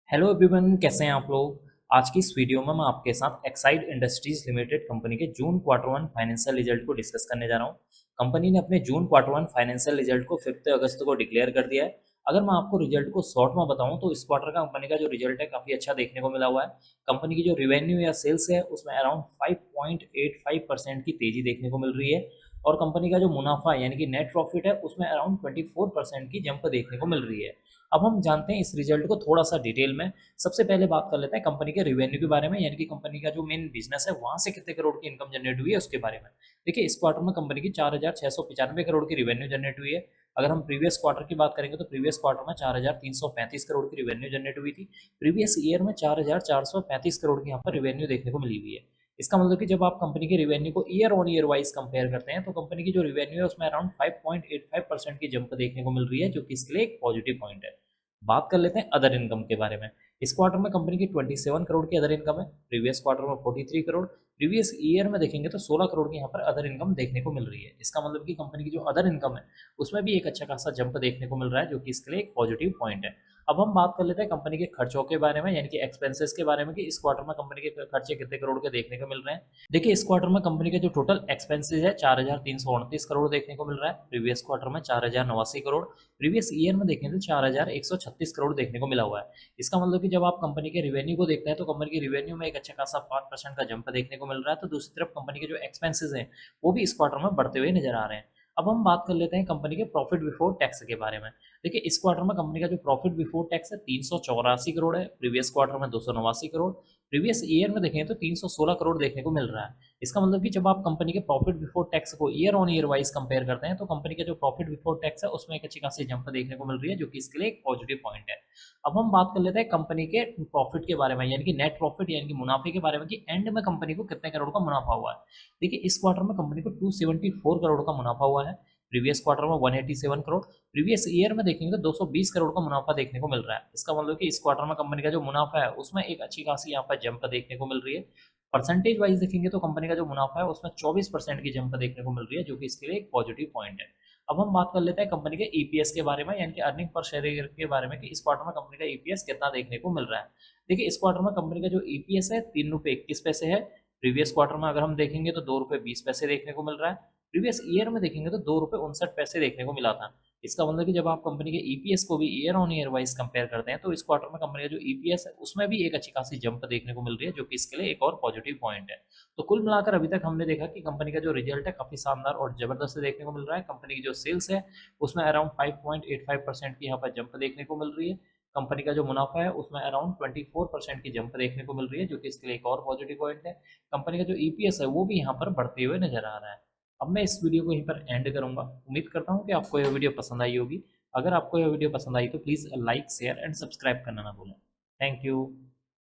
Hello everyone, कैसे हैं आप लोग। आज की इस वीडियो में मैं आपके साथ एक्साइड इंडस्ट्रीज लिमिटेड कंपनी के जून क्वार्टर वन फाइनेंशियल रिजल्ट को डिस्कस करने जा रहा हूं। कंपनी ने अपने जून क्वार्टर वन फाइनेंशियल रिजल्ट को 5 अगस्त को डिक्लेयर कर दिया है। अगर मैं आपको रिजल्ट को शॉर्ट में बताऊं तो इस क्वार्टर का कंपनी का जो रिजल्ट है काफ़ी अच्छा देखने को मिला हुआ है। कंपनी की जो रिवेन्यू या सेल्स है उसमें अराउंड 5.85% की तेजी देखने को मिल रही है। और कंपनी का जो मुनाफा यानी कि नेट प्रॉफिट है उसमें अराउंड 24% की जंप देखने को मिल रही है। अब हम जानते हैं इस रिजल्ट को थोड़ा सा डिटेल में। सबसे पहले बात कर लेते हैं कंपनी के रिवेन्यू के बारे में, यानी कि कंपनी का जो मेन बिजनेस है वहां से कितने करोड़ की इनकम जनरेट हुई है उसके बारे में। देखिए, इस क्वार्टर में कंपनी की 4,695 करोड़ की रिवेन्यू जनरेट हुई है। अगर हम प्रीवियस क्वार्टर की बात करेंगे तो प्रीवियस क्वार्टर में 4,335 करोड़ की रिवेन्यू जनरेट हुई थी। प्रीवियस ईयर में 4,435 करोड़ की यहाँ पर रिवेन्यू देखने को मिली हुई है। इसका मतलब कि जब आप कंपनी के रिवेन्यू को year on year wise compare करते हैं तो कंपनी की जो रिवेन्यू है उसमें अराउंड 5.85% की जंप देखने को मिल रही है, जो कि इसके लिए एक पॉजिटिव पॉइंट है। बात कर लेते हैं अदर इनकम के बारे में। इस क्वार्टर में कंपनी की 27 करोड़ की अदर इनकम है। प्रीवियस क्वार्टर में 43 करोड़। प्रीवियस ईयर में देखेंगे तो 16 करोड़ की यहाँ पर अदर इनकम देखने को मिल रही है। इसका मतलब कि कंपनी की जो अदर इनकम है उसमें भी एक अच्छा खासा जंप देखने को मिल रहा है, जो कि इसके लिए एक पॉजिटिव पॉइंट है। अब हम बात कर लेते हैं कंपनी के खर्चों के बारे में, यानी कि एक्सपेंसेस के बारे में, कि इस क्वार्टर में कंपनी के खर्चे कितने करोड़ के देखने को मिल रहे हैं। देखिए, इस क्वार्टर में कंपनी के जो टोटल एक्सपेंसेस है 4,329 करोड़ देखने को मिल रहा है। प्रीवियस क्वार्टर में 4,089 करोड़। प्रीवियस ईयर में देखें तो 4,136 करोड़ देखने को मिला हुआ है। इसका मतलब कि जब आप कंपनी के रिवेन्यू को देखते हैं तो कंपनी की रिवेन्यू में एक अच्छा खासा 5% का जंप देखने को मिल रहा है, तो दूसरी तरफ कंपनी के जो एक्सपेंसेस हैं वो भी इस क्वार्टर में बढ़ते हुए नजर आ रहे हैं। अब हम बात कर लेते हैं कंपनी के प्रॉफिट बिफोर टैक्स के बारे में। देखिए, इस क्वार्टर में कंपनी का जो प्रॉफिट बिफोर टैक्स है 384 करोड़ है। प्रीवियस क्वार्टर में 289 करोड़। प्रीवियस ईयर में देखें तो 316 करोड़ देखने को मिल रहा है। इसका मतलब कि जब आप कंपनी के प्रॉफिट बिफोर टैक्स को year on year wise compare करते हैं तो कंपनी का जो प्रॉफिट बिफोर टैक्स है उसमें एक अच्छी खासी जंप देखने को मिल रही है, जो कि इसके लिए एक पॉजिटिव पॉइंट है। अब हम बात कर लेते हैं कंपनी के प्रॉफिट के बारे में, यानी कि नेट प्रॉफिट यानी कि मुनाफे के बारे में, कि एंड में कंपनी को कितने करोड़ का मुनाफा हुआ है। देखिए, इस क्वार्टर में कंपनी को 274 करोड़ का मुनाफा हुआ है। प्रीवियस क्वार्टर में 187 करोड़। प्रीवियस ईयर में देखेंगे तो 220 करोड़ का मुनाफा देखने को मिल रहा है। इसका मतलब कि इस क्वार्टर में कंपनी का जो मुनाफा है उसमें एक अच्छी खासी यहाँ पर जंप देखने को मिल रही है। परसेंटेज वाइज देखेंगे तो कंपनी का जो मुनाफा है उसमें 24% की जंप देखने को मिल रही है, जो कि इसके लिए एक पॉजिटिव पॉइंट है। अब हम बात कर लेते हैं कंपनी के ईपीएस के बारे में, यानी कि अर्निंग पर शेयर के बारे में, कि इस क्वार्टर में कंपनी का ईपीएस कितना देखने को मिल रहा है। देखिए, इस क्वार्टर में कंपनी का जो ईपीएस है 3 रुपये 21 पैसे है। प्रीवियस क्वार्टर में अगर हम देखेंगे तो 2 रुपये 20 पैसे देखने को मिल रहा है। प्रीवियस ईयर में देखेंगे तो 2 रुपये 59 पैसे देखने को मिला था। इसका मतलब कि जब आप कंपनी के ईपीएस को भी year on year wise compare करते हैं तो इस क्वार्टर में कंपनी का जो ईपीएस है उसमें भी एक अच्छी खासी जंप देखने को मिल रही है, जो कि इसके लिए एक और पॉजिटिव पॉइंट है। तो कुल मिलाकर अभी तक हमने देखा कि कंपनी का जो रिजल्ट है काफी शानदार और जबरदस्त देखने को मिल रहा है। कंपनी की जो सेल्स है उसमें अराउंड 5.85% की यहाँ पर जंप देखने को मिल रही है। कंपनी का जो मुनाफा है उसमें अराउंड 24% की जंप देखने को मिल रही है, जो कि इसके लिए एक और पॉजिटिव पॉइंट है। कंपनी का जो ईपीएस है वो भी यहाँ पर बढ़ते हुए नजर आ रहा है। अब मैं इस वीडियो को यहीं पर एंड करूंगा। उम्मीद करता हूँ कि आपको यह वीडियो पसंद आई होगी। अगर आपको यह वीडियो पसंद आई तो please like share and subscribe करना ना भूलें। Thank you.